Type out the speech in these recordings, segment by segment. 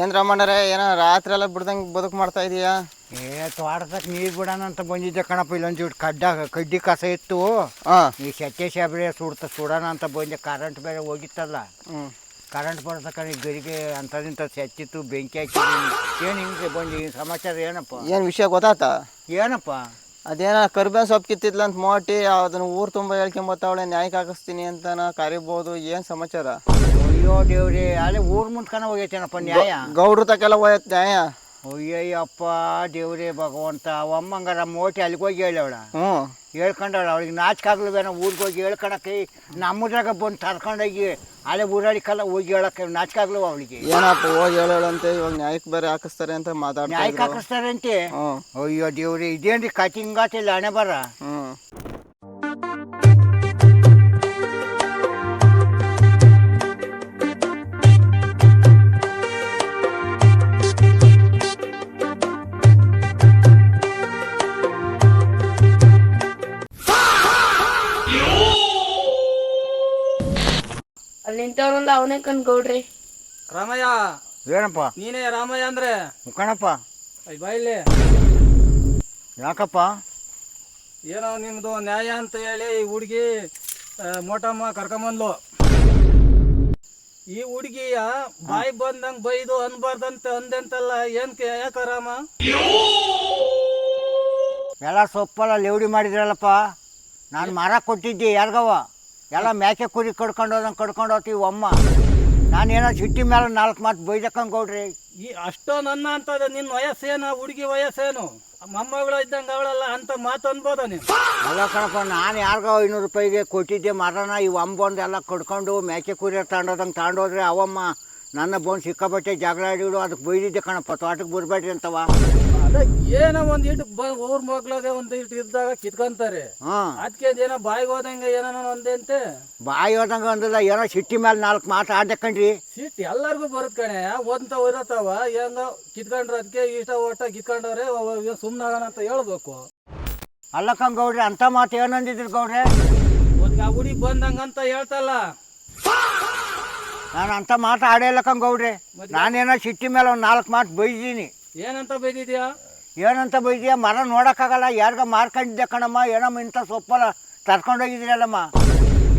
ಏನ್ ರಾಮಣ್ಣರೇ ಏನೋ ರಾತ್ರಿ ಎಲ್ಲ ಬಿಡ್ದಂಗೆ ಬದುಕು ಮಾಡ್ತಾ ಇದೀಯಾ? ತೋಟದಕ್ಕೆ ನೀರು ಬಿಡೋಣ ಅಂತ ಬಂದಿದ್ದೆ ಕಣಪ್ಪ. ಇಲ್ಲೊಂದು ಕಡ್ಡಿ ಕಸ ಇತ್ತು. ಈ ಸೆತ್ತೆ ಸಾಬ್ರೆ ಸುಡೋಣ ಅಂತ ಬಂದೆ. ಕರೆಂಟ್ ಬೇರೆ ಹೋಗಿತ್ತಲ್ಲ. ಕರೆಂಟ್ ಬರ್ತಕ್ಕ ಗರಿಗೆ ಅಂಥದಿಂಥ ಸೆಚ್ಚಿತ್ತು, ಬೆಂಕಿ ಹಾಕಿದ್ದೀನಿ. ಏನು ಹಿಂಗೆ ಬಂದು ಈ ಸಮಾಚಾರ ಏನಪ್ಪ? ಏನು ವಿಷಯ ಗೊತ್ತಾತಾ? ಏನಪ್ಪ ಅದೇನ ಕರ್ಬೇವಿನ ಸೊಪ್ಪು ಕಿತ್ತಿದ್ಲ ಅಂತ ಮೋಟಿ ಅದನ್ನ ಊರು ತುಂಬ ಹೇಳ್ಕೊಂಬತ್ತಾವಳೆ, ನ್ಯಾಯಕ್ಕೆ ಹಾಕಿಸ್ತೀನಿ ಅಂತ ಕರಿಬೋದು. ಏನು ಸಮಾಚಾರ? ಅಯ್ಯೋ ದೇವ್ರಿ, ಅಲ್ಲೇ ಊರು ಮುಂದ್ಕನ ಹೋಗೈತೇನಪ್ಪ ನ್ಯಾಯ? ಗೌಡ್ರ ತಕ್ಕೆಲ್ಲ ಹೋಯ್ತು ನ್ಯಾಯ. ಅಯ್ಯಯ್ಯಪ್ಪ ದೇವ್ರೇ ಭಗವಂತ. ಅಮ್ಮಂಗಾರ ಮೋಟಿ ಅಲ್ಲಿಗೆ ಹೋಗಿ ಹೇಳವಳ. ಹೇಳ್ಕೊಂಡವಳ. ಅವಳಿಗೆ ನಾಚಿಕಾಗ್ಲವೇನೋ ಊರಿಗೆ ಹೋಗಿ ಹೇಳ್ಕೊಳಕ್ಕೆ. ನಮ್ಮದ್ರಾಗ ಬಂದು ತರ್ಕೊಂಡೋಗಿ ಅಲ್ಲೇ ಊರಾಡಿಕಲ್ಲ ಹೋಗಿ ಹೇಳಕ್ಕೆ ನಾಚಿಕಾಗ್ಲವ ಅವಳಿಗೆ. ಏನಪ್ಪ ಹೋಗಿ ಹೇಳಂತೆ ಇವಾಗ ನ್ಯಾಯಕ್ಕೆ ಬೇರೆ ಹಾಕಿಸ್ತಾರೆ ಅಂತ ಮಾತಾಡ್ತಾರೆ. ನ್ಯಾಯಕ್ಕೆ ಹಾಕಿಸ್ತಾರೆ ಅಂತೆ? ಅಯ್ಯೋ ದೇವ್ರಿ, ಇದೇನ್ರಿ ಕಟಿಂಗಾತಿಲ್ಲ ಹಣೆ ಬರ. ಅಲ್ಲಿ ನಿಂತವನಲ್ಲ ಅವನೇ ಕಣ್ಗೌಡ್ರಿ. ರಾಮಯ್ಯ. ಏನಪ್ಪ? ನೀನೇ ರಾಮಯ್ಯ ಅಂದ್ರೆ? ಕಣಪ್ಪ. ಬಾಯಿಲೆ. ಯಾಕಪ್ಪ? ಏನೋ ನಿಮ್ದು ನ್ಯಾಯ ಅಂತ ಹೇಳಿ ಈ ಹುಡುಗಿ ಮೋಟಮ್ಮ ಕರ್ಕೊಂಬಂದ್ಲು. ಈ ಹುಡುಗಿಯ ಬಾಯಿ ಬಂದಂಗೆ ಬೈದು ಅನ್ಬಾರ್ದಂತ ಅಂದೆಂತಲ್ಲ. ಯಾಕ ರಾಮ? ಎಲ್ಲ ಸೊಪ್ಪೆಲ್ಲ ಲೇವಡಿ ಮಾಡಿದ್ರಲ್ಲಪ್ಪ. ನಾನು ಮರ ಕೊಟ್ಟಿದ್ದೆ ಯಾರಿಗವ. ಎಲ್ಲ ಮೇಕೆ ಕುರಿ ಕಡ್ಕೊಂಡು ಹೋಗ್ತೀವಿ ಅಮ್ಮ. ನಾನೇನೋ ಸಿಟ್ಟಿ ಮೇಲೆ 4 ಮಾತು ಬೈದಕ್ಕಂಗೆ ಗೌಡ್ರಿ. ಈ ಅಷ್ಟೋ ನನ್ನ ಅಂತದ ನಿನ್ನ ವಯಸ್ಸೇನು? ಹುಡುಗಿ ವಯಸ್ಸೇನು? ಮೊಮ್ಮಗಳು ಇದ್ದಂಗೆ ಅವಳಲ್ಲ ಅಂತ ಮಾತು ಅನ್ಬೋದ ನೀವು? ಅಲ್ಲ ಕಣಪ್ಪ, ನಾನು ಯಾರಿಗೋ 500 ರೂಪಾಯಿಗೆ ಕೊಟ್ಟಿದ್ದೆ ಮರನ. ಇವು ಬಂದು ಎಲ್ಲ ಕಡ್ಕೊಂಡು ಮೇಕೆ ಕುರಿ ತಗೊಂಡೋದ್ರೆ ಅವಮ್ಮ ನನ್ನ ಬಂದು ಸಿಕ್ಕಾಬಟ್ಟೆ ಜಗಳ ಆಡಿಬಿಡು. ಅದಕ್ಕೆ ಬೈದಿದ್ದೆ ಕಣಪ್ಪ, ತೋಟಕ್ಕೆ ಬರ್ಬೇಡ್ರಿ ಅಂತವ. ಅದೇ ಏನೋ ಒಂದ್ ಇಟ್ಟು ಊರ್ ಮಗ್ಳಾಗೆ ಒಂದ್ ಇಟ್ಟು ಇದ್ದಾಗ ಕಿತ್ಕೊಂತಾರೆ. ಅದಕ್ಕೆ ಏನೋ ಬಾಯಿಗೆ ಹೋದಂಗೆ ಏನೋ ಒಂದಂತೆ. ಬಾಯಿ ಹೋದಂಗೆ ಒಂದಿಲ್ಲ, ಏನೋ ಸಿಟ್ಟಿ ಮೇಲೆ 4 ಮಾತು ಆಡ್ಕಂಡ್ರಿ. ಸಿಟ್ಟು ಎಲ್ಲರಿಗೂ ಬರುತ್ ಕಣೆ. ಒಂತ ಇರತ್ತವ ಹೆಂಗ ಕಿತ್ಕೊಂಡ್ರ ಅದಕ್ಕೆ ಇಷ್ಟ ಒಟ್ಟ ಕಿತ್ಕೊಂಡವ್ರೆ ಸುಮ್ನಾಗಣ ಅಂತ ಹೇಳ್ಬೇಕು. ಅಲ್ಲಕ್ಕಂಗೆ ಗೌಡ್ರಿ, ಅಂತ ಮಾತು ಏನಂದಿದ್ರು ಗೌಡ್ರೆ? ಒಂದ್ ಆ ಹುಡುಗಿ ಬಂದಂಗಂತ ಹೇಳ್ತಲ್ಲ. ನಾನು ಅಂತ ಮಾತು ಆಡೇಲಕ್ಕಂಗೆ ಗೌಡ್ರೆ. ನಾನೇನೋ ಸಿಟ್ಟಿ ಮೇಲೆ ಒಂದು 4 ಮಾತು ಬೈದೀನಿ. ಏನಂತ ಬೈದಿದ್ಯಾ? ಏನಂತ ಬೈದೀಯ? ಮರ ನೋಡೋಕ್ಕಾಗಲ್ಲ, ಯಾರಿಗ ಮಾರ್ಕೊಂಡಿದ್ದೆ ಕಣಮ್ಮ. ಏನಮ್ಮ ಇಂಥ ಸೊಪ್ಪಲ್ಲ ತರ್ಕೊಂಡೋಗಿದ್ರಲ್ಲಮ್ಮ.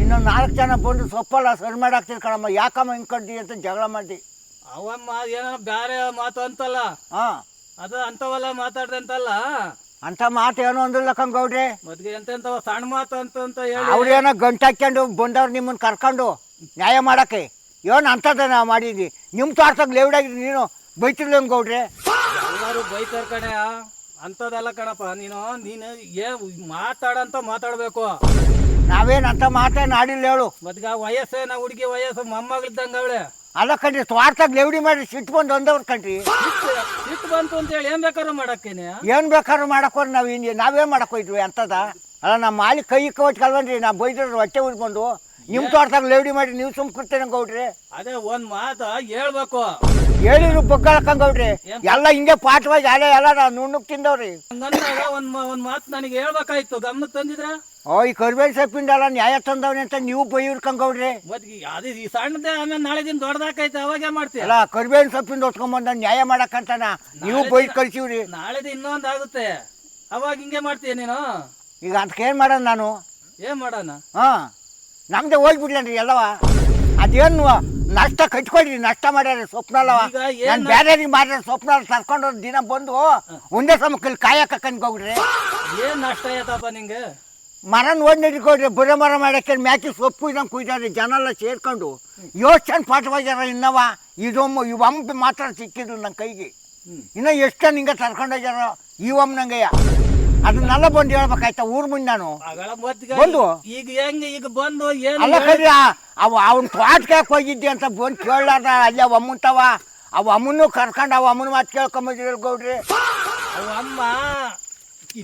ಇನ್ನೊಂದು 4 ಜನ ಬಂದು ಸೊಪ್ಪಲ್ಲ ಸರಿ ಮಾಡಾಕ್ತಿರಿ ಕಣಮ್ಮ. ಯಾಕಮ್ಮ ಹಿಂಗೆ ಕಡ್ಡಿ ಅಂತ ಜಗಳ ಮಾಡಿ ಅವಮ್ಮ ಏನೋ ಬ್ಯಾರೆ ಮಾತು ಅಂತಲ್ಲ. ಅದು ಅಂತವಲ್ಲ ಮಾತಾಡ್ದೆ ಅಂತಲ್ಲ. ಅಂತ ಮಾತು ಏನೋ ಅಂದಿಲ್ಲಕ್ಕಂಗೆ ಗೌಡ್ರೆ. ಮದ್ಗೆ ಎಂತೆಂತವ ಸಣ್ಣ ಮಾತು ಅಂತ ಹೇಳಿ ಅವ್ರೇನೋ ಗಂಟು ಹಾಕ್ಕೊಂಡು ಬಂದವ್ರು ನಿಮ್ಮನ್ನು ಕರ್ಕೊಂಡು ನ್ಯಾಯ ಮಾಡೋಕ್ಕೆ. ಏನು ಅಂತದ ನಾವು ಮಾಡಿದ್ವಿ. ನಿಮ್ಮ ತೋಟದಾಗ ಲೇವಡಾಗಿದ್ದು ನೀನು ಬೈತಿರ್ಲಂಗೆ ಗೌಡ್ರೆ. ಎಲ್ಲರೂ ಬೈತಾರ ಕಣೆ. ಅಂತದಲ್ಲ ಕಣಪ್ಪ. ನೀನು ಮಾತಾಡಂತ ಮಾತಾಡ್ಬೇಕು. ನಾವೇನು ಅಂತ ಮಾತೇನು ಆಡಿಲ್ಲ ಹೇಳು. ಮತ್ಗ ವಯಸ್ಸೇನ ಹುಡುಗಿ ವಯಸ್ಸು ಮೊಮ್ಮಗಳಿದ್ದಂಗೆ ಅವಳೆ. ಅಲ್ಲ ಕಣ್ರಿ, ತೋಟದಾಗ ಲೇವಡಿ ಮಾಡಿ ಸಿಟ್ಟು ಬಂದು ಒಂದವ್ರು ಕಣ್ರಿ. ಸಿಟ್ಟು ಬಂತು ಅಂತ ಹೇಳಿ ಏನ್ ಬೇಕಾದ್ರೂ ಮಾಡಕ್ಕೇನೆ. ಏನು ಬೇಕಾದ್ರೂ ಮಾಡಕ್ಕೋರಿ. ನಾವೇನು ಮಾಡಕ್ಕೋಯ್ದ್ವಿ ಅಂತದ? ಅಲ್ಲ ನಮ್ಮ ಮಾಲಿ ಕೈ ಕವಚ್ಕಲ್ವನ್ರಿ. ನಾ ಬೈದ್ರೆ ಹೊಟ್ಟೆ ಉಳ್ಕೊಂಡು ನಿಮ್ಮ ತೋಟದಾಗ ಲೇವಡಿ ಮಾಡಿ ನೀವು ಸುಮ್ಕಿರ್ತೇನೆ ಗೌಡ್ರಿ. ಅದೇ ಒಂದ್ ಮಾತು ಹೇಳ್ಬೇಕು. ಹೇಳಿರು ಬಗ್ಗಳಕ್ಕಂಗೆ ಗೌಡ್ರಿ. ಎಲ್ಲ ಹಿಂಗೆ ಪಾಠವಾಗಿ ಎಲ್ಲ ನುಣ್ಣಕ್ ತಿಂದವ್ರಿ. ಹಂಗಂದಾಗ ಒಂದ್ ಮಾತು ನನಗೆ ಹೇಳ್ಬೇಕಾಯ್ತು. ಗಮನಕ್ಕೆ ತಂದಿದ್ರ? ಈ ಕರ್ಬೇವಿನ ಸೊಪ್ಪಿಂದಲ್ಲ ನ್ಯಾಯ ತಂದವ್ರಿ ಅಂತ ನೀವು ಬೈರ್ಕಂಗೆ ಗೌಡ್ರಿ. ಮತ್ಗೆ ಅದೇ ಈ ಸಣ್ಣದೇ ಆಮೇಲೆ ನಾಳೆ ದಿನ ದೊಡ್ಡದಾಕೈತೆ ಅವಾಗೇ ಮಾಡ್ತೀವಿ. ಅಲ್ಲ ಕರ್ಬೇವಿನ ಸೊಪ್ಪಿಂದ ಹೊತ್ಕೊಂಬಂದ ನ್ಯಾಯ ಮಾಡಕ್ಕಂತಾನ ನೀವು ಬೈದ್ ಕಳ್ಸಿವ್ರಿ. ನಾಳೆದ ಇನ್ನೊಂದು ಆಗುತ್ತೆ, ಅವಾಗ ಹಿಂಗೆ ಮಾಡ್ತೀಯ ನೀನು. ಈಗ ಅದಕ್ಕೆ ಏನು ಮಾಡೋಣ ನಾನು? ಏನ್ ಮಾಡೋಣ? ನಮ್ದೇ ಹೋಗ್ಬಿಡ್ಲೇನ್ರಿ ಎಲ್ಲವ. ಅದೇನು ನಷ್ಟ ಕಟ್ಕೊಡ್ರಿ. ನಷ್ಟ ಮಾಡ್ಯಾರ ಸ್ವಪ್ನಲ್ಲವ. ನಾನು ಬೇರೆ ಮಾಡ್ಯಾರ ಸ್ವಪ್ನ ತರ್ಕೊಂಡು ದಿನ ಬಂದು ಒಂದೇ ಸಮಕ್ಕಲ್ಲಿ ಕಾಯಕಂದ್ ಹೋಗ್ರಿ. ಏನ್ ನಷ್ಟ ಆಯ್ತಪ್ಪ ನಿಂಗೆ? ಮರ ನೋಡಿ ನಡ್ಕೊಡ್ರಿ. ಬುರೆ ಮರ ಮಾಡಕ್ಕೆ ಮ್ಯಾಕಿ ಸೊಪ್ಪು ಇದಂಗೆ ಕುಯ್ದಾರಿ. ಜನ ಎಲ್ಲ ಸೇರ್ಕೊಂಡು 7 ಜನ ಪಾಠವಾಗ್ಯಾರ. ಇನ್ನವ ಇವಮ್ಮ ಮಾತ್ರ ಸಿಕ್ಕಿದ್ರು ನನ್ನ ಕೈಗೆ. ಇನ್ನು ಎಷ್ಟು ಜನ ಹಿಂಗೆ ತರ್ಕೊಂಡೋಗ್ಯಾರ ಇವಮ್ಮ ನಂಗೆಯ. ಅದನ್ನೆಲ್ಲ ಬಂದು ಹೇಳ್ಬೇಕಾಯ್ತಾ ಊರ್ ಮುಂದೆ ನಾನು ಬಂದು. ಈಗ ಹೆಂಗೆ ಈಗ ಬಂದು ಅಲ್ಲ ಕಡ್ರಿ, ಅವ್ನ ತೋಟಕ್ಕೆ ಹೋಗಿದ್ದೆ ಅಂತ ಬಂದು ಕೇಳಾರ್ದ ಅಲ್ಲೇ ಅಮ್ಮಂತವ. ಅಮ್ಮನ್ನು ಕರ್ಕೊಂಡು ಅಮ್ಮನ ಮಾತು ಕೇಳ್ಕೊಂಬಂದಿರ ಗೌಡ್ರಿ. ಅಮ್ಮ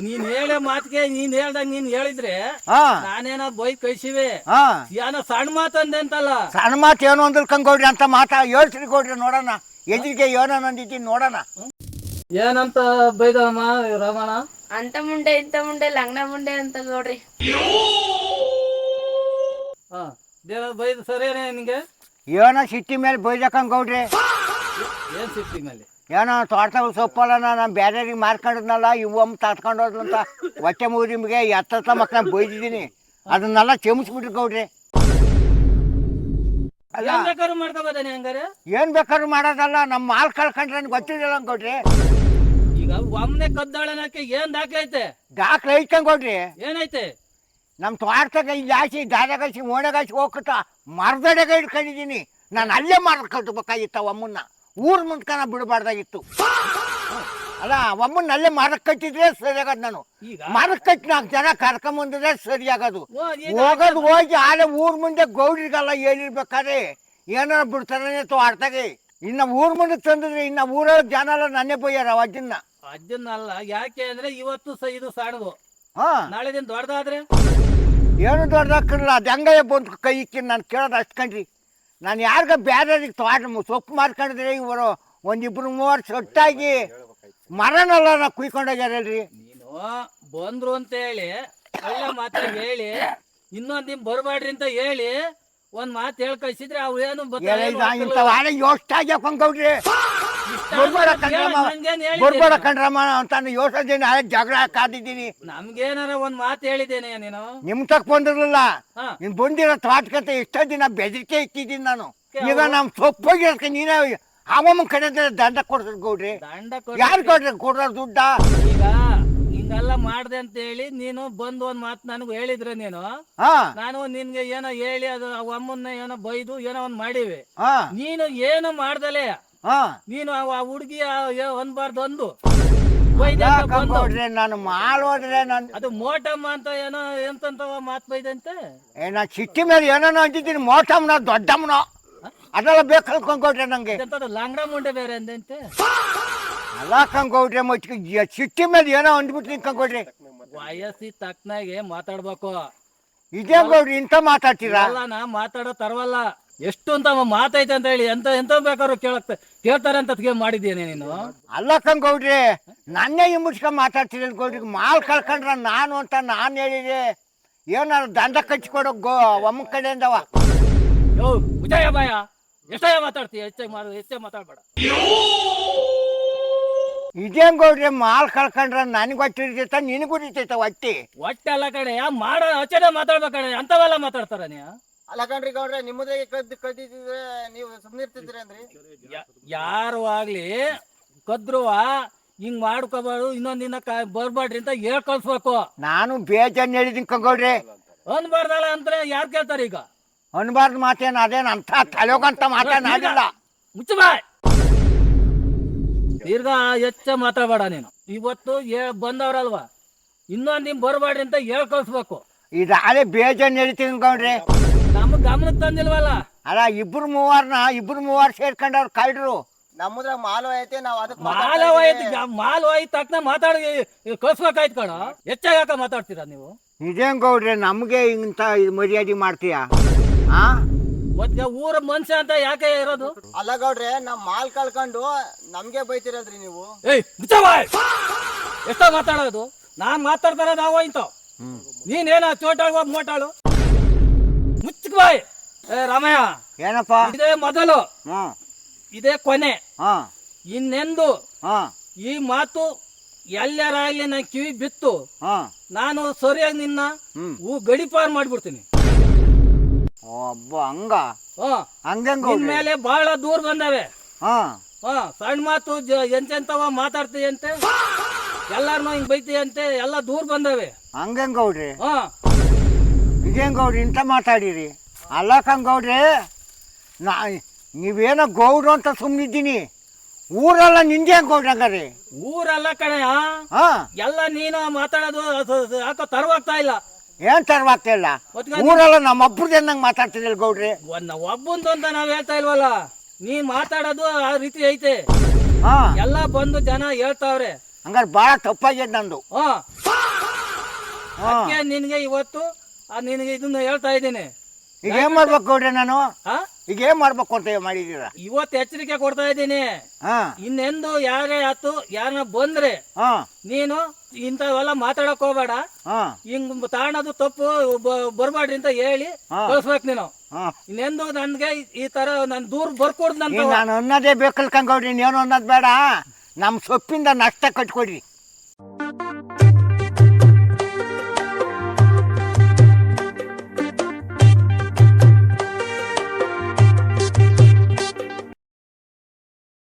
ನೀನ್ ಹೇಳೋ ಮಾತಿಗೆ ನೀನ್ ಹೇಳ್ದಂಗ್ ನೀನ್ ಹೇಳಿದ್ರೆ ಹಾ ನಾನೇನೋ ಬೈ ಕೈಸಿವೆ ಹಾ ಏನೋ ಸಣ್ಣ ಮಾತಂದೆ ಅಂತಲ್ಲ. ಸಣ್ಣ ಮಾತು ಏನು ಅಂದ್ರಕಂಗ್ ಗೌಡ್ರಿ ಅಂತ ಮಾತಾ ಹೇಳ್ಸ್ರಿ ಗೌಡ್ರಿ ನೋಡೋಣ. ಎದುರಿಗೆ ಏನೋ ನಂದಿದ್ದೀನಿ ನೋಡೋಣ. ಏನಂತ ಬೈದಮ್ಮ ರಮಣ? ಅಂತ ಮುಂಡೆ ಇಂತ ಮುಂಡೆ ಲಂಗಣ ಮುಂಡೆ ಅಂತ ಗೌಡ್ರಿ. ಹಾ ಬೈದ್ ಸರಿಯೇನೆ ನಿಂಗೆ? ಏನೋ ಸಿಟ್ಟಿ ಮೇಲೆ ಬೈದಕ್ಕಂಗ್ ಗೌಡ್ರಿ. ಏನ್ ಸಿಟ್ಟಿ ಮೇಲೆ? ಏನೋ ತೋಟದಾಗ ಸೊಪ್ಪಲ್ಲ ನಾನು ಬೇರೆಯವ್ರಿಗೆ ಮಾರ್ಕೊಂಡಿದ್ನಲ್ಲ ಇವಮ್ಮ ತಟ್ಕೊಂಡು ಹೋದ್ಲು ಅಂತ ಹೊಟ್ಟೆ ಮುಗಿದಿಮ್ಗೆ ಎತ್ತ ಮಕ್ಕಳ ಬೈದಿದ್ದೀನಿ. ಅದನ್ನೆಲ್ಲ ಕ್ಷಮಿಸ್ಬಿಟ್ರಿ ಗೌಡ್ರಿ. ಅಲ್ಲ ಏನ್ ಬೇಕಾದ್ರೂ ಮಾಡ್ಕೋಬೋದೇನೆ ಹಂಗಾರೆ? ಏನ್ ಬೇಕಾದ್ರೂ ಮಾಡೋದಲ್ಲ, ನಮ್ಮ ಮಾಲ್ ಕಳ್ಕೊಂಡ್ರೆ ಗೊತ್ತಿರಲ್ಲ ಗೌಡ್ರಿ. ಈಗ ಒಮ್ಮನೆ ಕದ್ದಾಳನಕ್ಕೆ ಏನ್ ದಾಖಲೆ ಐತೆ? ದಾಖಲೆ ಐತಂಗ್ ಗೌಡ್ರಿ. ಏನೈತೆ? ನಮ್ಮ ತೋಟದಾಗ ಇಲ್ಲಿ ಜಾಸ್ತಿ ದಾದಗಾಸಿ ಓಣಗಾಸಿ ಹೋಗ್ಕತ್ತ ಮರದಡೆಗೆ ಇಟ್ಕೊಂಡಿದ್ದೀನಿ. ನಾನು ಅಲ್ಲೇ ಮಾರ್ ಕಟ್ಟಬೇಕಾಗಿತ್ತ ಒಮ್ಮನ್ನ, ಊರ್ ಮುಂದ್ಕನ ಬಿಡಬಾರ್ದಾಗಿತ್ತು. ಅಲ್ಲ ಒಮ್ಮನ್ನ ಅಲ್ಲೇ ಮಾರಕ್ ಕಟ್ಟಿದ್ರೆ ಸರಿಯಾಗದು. ನಾನು ಈಗ ಮಾರಕ್ ಕಟ್ಟಿ 4 ಜನ ಕರ್ಕೊಂಬಂದಿದ್ರೆ ಸರಿಯಾಗದು. ಈಗ ಹೋಗೋದು ಹೋಗಿ ಆಲೆ ಊರ್ ಮುಂದೆ ಗೌಡ್ರಿಗೆಲ್ಲ ಹೇಳಿರ್ಬೇಕಾದ್ರೆ ಏನಾರ ಬಿಡ್ತಾರನೆ ತೋಟದಾಗೆ. ಇನ್ನ ಊರ್ ಮುಂದೆ ತಂದಿದ್ರೆ ಇನ್ನ ಊರ ಜನ ಎಲ್ಲ ನನ್ನೇ ಬೈಯಾರ ಅಜ್ಜನ್ನಲ್ಲ. ಯಾಕೆ ಅಂದ್ರೆ ಇವತ್ತು ಇದು ಸಣ್ಣದು, ಹಾ ನಾಳೆ ದಿನ ದೊಡ್ಡದಾದ್ರೆ ಏನು ದೊಡ್ಡದಾಕಿರಲ್ಲ. ಅದು ಹೆಂಗಯ್ಯ ಬಂದು ಕೈ ಇಕ್ಕಿ ನಾನು ಕೇಳೋದು ಅಷ್ಟು ಕಣ್ರಿ. ನಾನು ಯಾರಿಗ ಬೇರೆಯವ್ರಿಗೆ ತೋಟ ಸೊಪ್ಪು ಮಾರ್ಕೊಂಡಿದ್ರೆ ಇವರು 1-2-3 ಸೊಟ್ಟಾಗಿ ಮರನೆಲ್ಲ ನಾ ಕುಯ್ಕೊಂಡೋಗ್ಯಾರಲ್ರಿ. ನೀನು ಬಂದ್ರು ಅಂತ ಹೇಳಿ ಒಳ್ಳೆ ಮಾತ್ರ ಹೇಳಿ ಇನ್ನೊಂದ್ ನಿಮ್ ಬರ್ಬೇಡ್ರಿ ಅಂತ ಹೇಳಿ ಒಂದ್ ಮಾತು ಹೇಳ್ ಕಳ್ಸಿದ್ರೆ ಅವ್ ಏನು ಇಂಥವ್ ಆಳೆ ಯೋಷ್ಟಾಗಿ ಹಾಕೊಂಡ್ರಿ. ಬರ್ಬೇಡ ಕಣ್ರಮ್ಮ ಅಂತಾನು ಯೋಚಿದ್ದೀನಿ. ಹಳೆ ಜಗಳ ಕಾದಿದ್ದೀನಿ. ನಮ್ಗೇನಾರ ಒಂದ್ ಮಾತು ಹೇಳಿದ್ದೇನೆ ನೀನು? ನಿಮ್ ತಕ್ ಬಂದಿರ್ಲಿಲ್ಲ. ಹಾ. ನೀನ್ ಬಂದಿರೋ ತೋಟಕಂತ ಎಷ್ಟೋ ದಿನ ಬೆದರಿಕೆ ಇಟ್ಟಿದ್ದೀನಿ ನಾನು. ಈಗ ನಮ್ ಸೊಪ್ಪೋಗಿರಕ್ಕೆ ನೀನೇ ಅವಮ್ಮ ಕಡೆ ದಂಡ ಕೊಡ್ತಾರೆ ಗೌಡ್ರಿ. ದಂಡ ಯಾರು ಕೊಡ್ರಿ ಕೊಡ್ರ ದುಡ್ಡ? ಈಗ ಹಿಂಗೆಲ್ಲ ಮಾಡ್ದೆ ಅಂತ ಹೇಳಿ ನೀನು ಬಂದು ಒಂದ್ ಮಾತು ನನಗೆ ಹೇಳಿದ್ರೆ ನೀನು ಹಾ ನಾನು ನಿನ್ಗೆ ಏನೋ ಹೇಳಿ ಅದು ಅಮ್ಮನ್ನ ಏನೋ ಬೈದು ಏನೋ ಒಂದ್ ಮಾಡಿವಿ. ಹಾ ನೀನು ಏನು ಮಾಡ್ದಲೆ ಹಾ ನೀನು ಆ ಹುಡುಗಿ ಒಂದ್ಬಾರ್ದು ಒಂದು ಗೌಡ್ರಿ ನಾನು ಮಾಲ್ ಹೋದ್ರೆ ನಾನು ಅದು ಮೋಟಮ್ಮ ಅಂತ ಏನೋ ಎಂತಂತವ ಮಾತು ಬೈದಂತೆ. ನಾ ಚಿಟ್ಟಿ ಮೇಲೆ ಏನೋ ಅಂತಿದ್ದೀನಿ. ಮೋಟಮ್ಮನ ದೊಡ್ಡಮ್ಮನ ಅದೆಲ್ಲ ಬೇಕು ಕಲ್ಕೊಂಡ್ಕೊಡ್ರಿ ನಂಗೆ. ಲಂಗಡ ಮುಂಡೆ ಬೇರೆ ಅಂದಂತೆ. ಅಲ್ಲ ಕಂಗೌಡ್ರಿ ಮಚ್ಚ ಚಿಟ್ಟಿ ಮೇಲೆ ಏನೋ ಅಂದ್ಬಿಟ್ಟು ಕಂಗೌಡ್ರಿ. ವಯಸ್ಸಿ ತಕ್ಕನಾಗೆ ಮಾತಾಡ್ಬೇಕು. ಇದೇ ಗೌಡ್ರಿ ಇಂಥ ಮಾತಾಡ್ತೀರಾ? ನಾ ಮಾತಾಡೋ ತರವಲ್ಲ. ಎಷ್ಟು ಅಂತ ಮಾತೈತೆ ಅಂತ ಹೇಳಿ ಎಂತ ಬೇಕಾದ್ರು ಕೇಳ್ತಾರೆ ಅಂತ ಮಾಡಿದ್ದೇನೆ ನೀನು? ಅಲ್ಲ ಕಂಗೌಡ್ರಿ ನನ್ನೇ ಹಿಂಬಿಡ್ಸ್ಕೊಂಡ್ ಮಾತಾಡ್ತೀನಿ ಗೌಡ್ರಿ. ಮಾಲ್ ಕಳ್ಕೊಂಡ್ರ ನಾನು ಅಂತ ನಾನ್ ಹೇಳಿದೆ. ಏನಾರ ದಂಡ ಕಚ್ಕೊಡೋ ಒಮ್ಮ ಕಡೆಯಿಂದವ. ಯೋ ಮುಜಾಯ ಬಾಯ ಎಷ್ಟೇ ಮಾತಾಡ್ತೀಯ? ಹೆಚ್ಚೆ ಮಾತಾಡ್ಬೇಡ. ಇದೇನ್ ಗೌಡ್ರಿ ಮಾಲ್ ಕಳ್ಕೊಂಡ್ರ ನನಗ್ ಹೊಟ್ಟಿರ್ತೈತ ನಿನಗೂ ಇರ್ತೈತ ಹೊಟ್ಟಿ? ಹೊಟ್ಟೆ ಅಲ್ಲ ಕಡೆ ಮಾಡೋ ಹಚ್ಚನೆ ಮಾತಾಡ್ಬೇಕ ಕಡೆ ಅಂತವೆಲ್ಲ ಮಾತಾಡ್ತಾರ ನೀ? ಅಲ್ಲ ಕಣ್ರಿ ಗೌಡ್ರೆ, ನಿಮ್ಮದೇ ಕದ್ದಿದ್ರೆ ನೀವು ಸುಮ್ಮನೆ ಇರ್ತಿದ್ರಿ ಅಂದ್ರಿ. ಯಾರು ಆಗ್ಲಿ ಕದ್ರುವ ಹಿಂಗ್ ಮಾಡ್ಕೋಬಾರ್ದು, ಇನ್ನೊಂದಿನ ಬರ್ಬಾಡ್ರಿ ಅಂತ ಹೇಳ್ ಕಳ್ಸ್ಬೇಕು. ನಾನು ಬೇಜಾನ್ ಹೇಳಿದೀನಿ ಕಂಗೌಡ್ರಿ. ಅನ್ಬಾರ್ದಲ್ಲ ಅಂದ್ರೆ ಯಾರು ಕೇಳ್ತಾರ? ಈಗ ಅನ್ಬಾರ್ದು ಮಾತೇನು ಅದೇನು ಅಂತ ತಲೆಗಂತ ಮಾತೇನಾಗಿಲ್ಲ. ಮುಚ್ಚ ಬಾಯ್. ತಿರ್ಗಾ ಹೆಚ್ಚ ಮಾತಾಡ್ಬೇಡ ನೀನು. ಇವತ್ತು ಬಂದವ್ರಲ್ವಾ, ಇನ್ನೊಂದ್ ನಿಮ್ ಬರ್ಬಾಡ್ರಿ ಅಂತ ಹೇಳ್ ಕಳ್ಸ್ಬೇಕು. ಇದಾಳೆ ಬೇಜಾನ್ ಹೇಳ್ತೀನಿ ಗೌಡ್ರಿ. ನಮ್ ಗಮನಕ್ಕೆ ತಂದಿಲ್ವಲ್ಲ. ಅಲ್ಲ ಇಬ್ರು ಮೂವಾರ್ ಸೇರ್ಕೊಂಡವ್ರು ಕಳ್ರು. ನಮ್ಮದ್ರ ಮಾಲು ಐತೆ, ನಾವ್ ಅದಕ್ಕೆ ಮಾಲ್ ಹೋಯ್ತು ತಕ್ಷಣ ಮಾತಾಡಿ ಕಳ್ಸ್ಬೇಕಾಯ್ತು ಕಣ. ಹೆಚ್ಚಾಗ ಮಾತಾಡ್ತೀರಾ ನೀವು? ಇದೇನ್ ಗೌಡ್ರಿ ನಮ್ಗೆ ಇಂತ ಮರ್ಯಾದೆ ಮಾಡ್ತೀಯ? ಆ ಮತ್ತೆ ಊರ ಮನುಷ್ಯ ಅಂತ ಯಾಕೆ ಇರೋದು? ಅಲ್ಲ ಗೌಡ್ರೆ, ನಮ್ ಮಾಲ್ ಕಳ್ಕೊಂಡು ನಮ್ಗೆ ಬೈತಿರಲ್ರಿ ನೀವು. ಏಯ್ ಎಷ್ಟ ಮಾತಾಡೋದು? ನಾನ್ ಮಾತಾಡ್ತಾರ ನಾವು ಇಂತಾವ್. ನೀನೇನ ಚೋಟಾಳು ಮೋಟಾಳು? ಮುಚ್ಚಕ್ ಬಾಯ್. ರಾಮಯ್ಯ ಏನಪ್ಪ? ಇದೇ ಮೊದಲು, ಹ್ಮ್ ಇದೇ ಕೊನೆ. ಹಾ ಇನ್ನೆಂದು ಹಾ ಈ ಮಾತು ಎಲ್ಲರಾಗ್ಲಿ ನನ್ ಕಿವಿ ಬಿತ್ತು ಹಾ ನಾನು ಸರಿಯಾಗಿ ನಿನ್ನ ಗಡಿಪಾರ್ ಮಾಡ್ಬಿಡ್ತೀನಿ. ಒಬ್ಬ ಹಂಗ ನಿನ್ ಮೇಲೆ ಬಹಳ ದೂರ ಬಂದವೆ. ಹಾ ಸಣ್ಣ ಮಾತು ಎಂತೆಂತವ ಮಾತಾಡ್ತೀಯಂತೆ, ಎಲ್ಲಾರನು ಹಿಂಗ್ ಬೈತೀಯಂತೆ, ಎಲ್ಲ ದೂರ ಬಂದವೆ. ಹಂಗಂಗ್ ಗೌಡ್ರಿ ಇದೇನ್ ಗೌಡ್ರಿ ಇಂತ ಮಾತಾಡಿರಿ? ಅಲ್ಲ ಕಂಗೌಡ್ರಿ ನೀವೇನೋ ಗೌಡ್ರು ಅಂತ ಸುಮ್ನಿದ್ದೀನಿ. ಊರೆಲ್ಲ ನಿಂದೆ ಗೌಡ್ರಿ ಹಂಗಾರಿ? ಊರೆಲ್ಲ ಕಣೆಯ ಎಲ್ಲ ನೀನು ಮಾತಾಡೋದು ಯಾಕೋ ತರವಾಗ್ತಾ ಇಲ್ಲ. ಏನ್ ತರವಾಗ್ತಾ ಇಲ್ಲ? ಊರೆಲ್ಲ ನಮ್ಮ ಒಬ್ರದೇನಂಗ್ ಮಾತಾಡ್ತಿದಿಲ್ಲ ಗೌಡ್ರಿ. ಒಬ್ಬಂದು ಅಂತ ನಾವ್ ಹೇಳ್ತಾ ಇಲ್ವಲ್ಲ. ನೀನ್ ಮಾತಾಡೋದು ಆ ರೀತಿ ಐತೆ. ಹಾ ಎಲ್ಲ ಬಂದು ಜನ ಹೇಳ್ತಾವ್ರೆ. ಹಂಗಾರೆ ಬಾಳ ತಪ್ಪಾಗ್ಯದ ನಂದು. ಅದಕ್ಕೆ ನಿನ್ಗೆ ಇವತ್ತು ನಿನಗೆ ಇದನ್ನ ಹೇಳ್ತಾ ಇದ್ದೀನಿ. ಈಗ ಏನ್ ಮಾಡ್ಬೇಕು ಗೌಡ್ರೆ ನಾನು? ಆ ಈಗ ಏನ್ ಮಾಡ್ಬೇಕು ಅಂತ ಮಾಡಿದೀರಾ? ಇವತ್ತು ಎಚ್ಚರಿಕೆ ಕೊಡ್ತಾ ಇದ್ದೀನಿ. ಹಾ ಇನ್ನೆಂದು ಯಾರೇ ಆತು ಯಾರನ್ನ ಬಂದ್ರೆ ಹಾ ನೀನು ಇಂಥವೆಲ್ಲ ಮಾತಾಡಕ್ ಹೋಗ್ಬೇಡ. ಹಾ ಹಿಂಗ್ ತಾಣದು ತಪ್ಪು ಬರ್ಬೇಡ್ರಿ ಅಂತ ಹೇಳಿ ಕಳ್ಸ್ಬೇಕು ನೀನು. ಹಾ ಇನ್ನೆಂದು ನನ್ಗೆ ಈ ತರ ನನ್ ದೂರ ಬರ್ಕೊಡ್ದು ನಾನು ಅನ್ನೋದೇ ಬೇಕಲ್ಕಂಗೌಡ್ರಿ, ಇನ್ನೇನು ಅನ್ನೋದು ಬೇಡ. ನಮ್ಮ ಸೊಪ್ಪಿಂದ ನಷ್ಟ ಕಟ್ಕೊಡ್ರಿ.